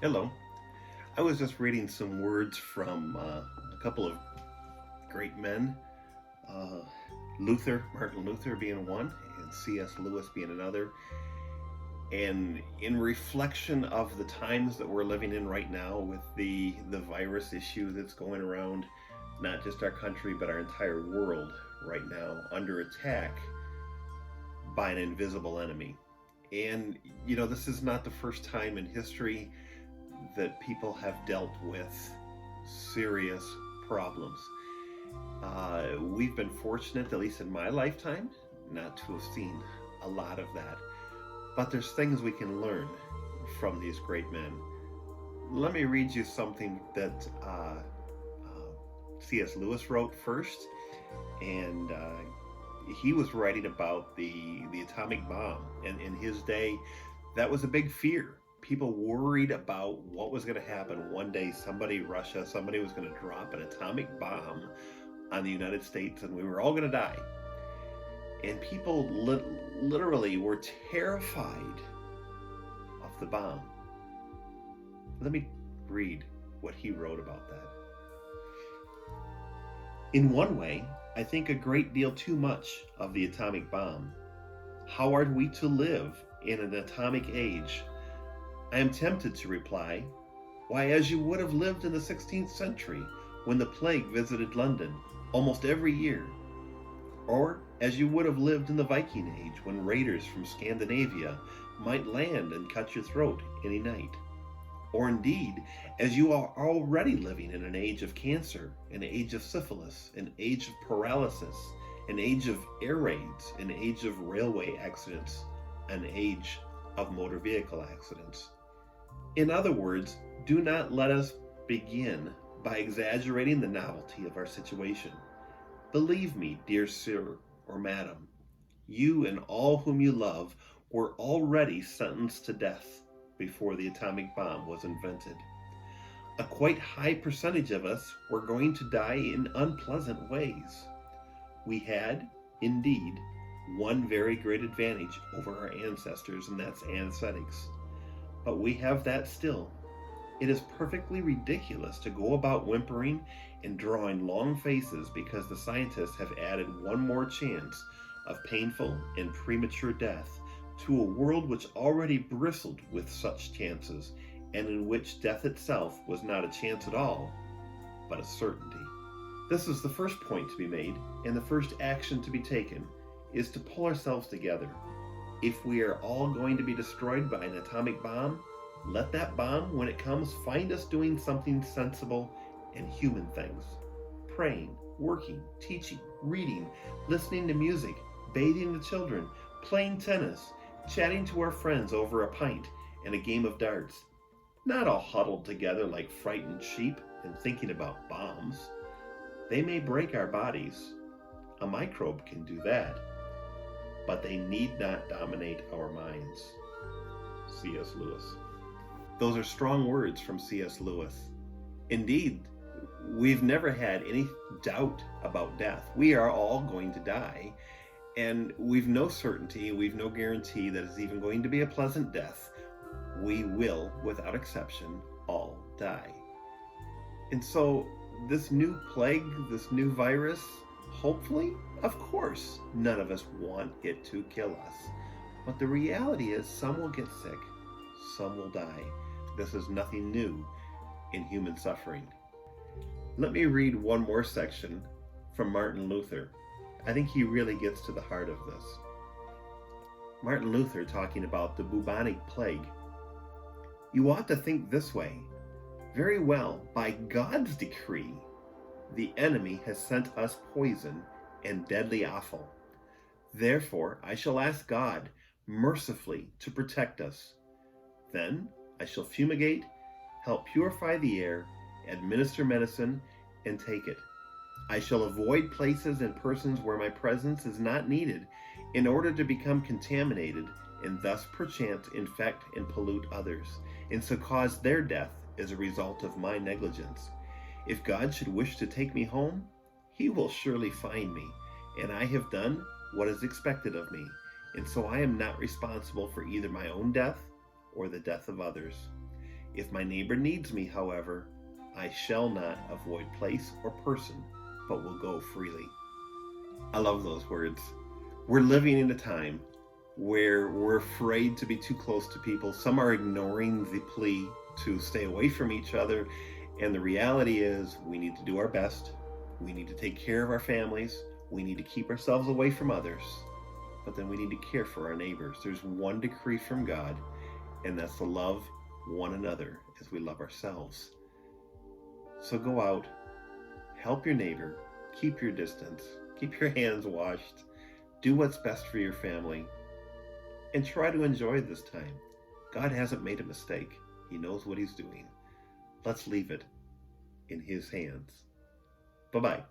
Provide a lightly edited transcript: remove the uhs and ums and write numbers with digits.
Hello. I was just reading some words from a couple of great men, uh, Martin Luther being one, and C.S. Lewis being another. And in reflection of the times that we're living in right now with the virus issue that's going around, not just our country, but our entire world right now under attack by an invisible enemy. And, this is not the first time in history that people have dealt with serious problems. We've been fortunate, at least in my lifetime, not to have seen a lot of that. But there's things we can learn from these great men. Let me read you something that C.S. Lewis wrote first, and he was writing about the atomic bomb, and in his day, that was a big fear. People worried about what was going to happen one day. Somebody was going to drop an atomic bomb on the United States, and we were all going to die. And people literally were terrified of the bomb. Let me read what he wrote about that. In one way, I think a great deal too much of the atomic bomb. How are we to live in an atomic age? I am tempted to reply, why, as you would have lived in the 16th century when the plague visited London almost every year, or as you would have lived in the Viking Age when raiders from Scandinavia might land and cut your throat any night, or indeed as you are already living in an age of cancer, an age of syphilis, an age of paralysis, an age of air raids, an age of railway accidents, an age of motor vehicle accidents. In other words, do not let us begin by exaggerating the novelty of our situation. Believe me, dear sir or madam, you and all whom you love were already sentenced to death before the atomic bomb was invented. A quite high percentage of us were going to die in unpleasant ways. We had, indeed, one very great advantage over our ancestors, and that's anesthetics. But we have that still. It is perfectly ridiculous to go about whimpering and drawing long faces because the scientists have added one more chance of painful and premature death to a world which already bristled with such chances, and in which death itself was not a chance at all, but a certainty. This is the first point to be made, and the first action to be taken is to pull ourselves together. If we are all going to be destroyed by an atomic bomb, let that bomb, when it comes, find us doing something sensible and human things. Praying, working, teaching, reading, listening to music, bathing the children, playing tennis, chatting to our friends over a pint and a game of darts. Not all huddled together like frightened sheep and thinking about bombs. They may break our bodies. A microbe can do that. But they need not dominate our minds. C.S. Lewis. Those are strong words from C.S. Lewis. Indeed, we've never had any doubt about death. We are all going to die, and we've no certainty, we've no guarantee that it's even going to be a pleasant death. We will, without exception, all die. And so, this new plague, this new virus, hopefully, of course, none of us want it to kill us. But the reality is some will get sick, some will die. This is nothing new in human suffering. Let me read one more section from Martin Luther. I think he really gets to the heart of this. Martin Luther talking about the bubonic plague. You ought to think this way. Very well, by God's decree, the enemy has sent us poison and deadly offal. Therefore, I shall ask God mercifully to protect us. Then I shall fumigate, help purify the air, administer medicine, and take it. I shall avoid places and persons where my presence is not needed in order to become contaminated and thus perchance infect and pollute others, and so cause their death as a result of my negligence. If God should wish to take me home, he will surely find me, and I have done what is expected of me, and so I am not responsible for either my own death or the death of others. If my neighbor needs me, however, I shall not avoid place or person, but will go freely. I love those words. We're living in a time where we're afraid to be too close to people. Some are ignoring the plea to stay away from each other. And the reality is, we need to do our best. We need to take care of our families. We need to keep ourselves away from others. But then we need to care for our neighbors. There's one decree from God, and that's to love one another as we love ourselves. So go out, help your neighbor, keep your distance, keep your hands washed, do what's best for your family, and try to enjoy this time. God hasn't made a mistake. He knows what he's doing. Let's leave it in his hands. Bye-bye.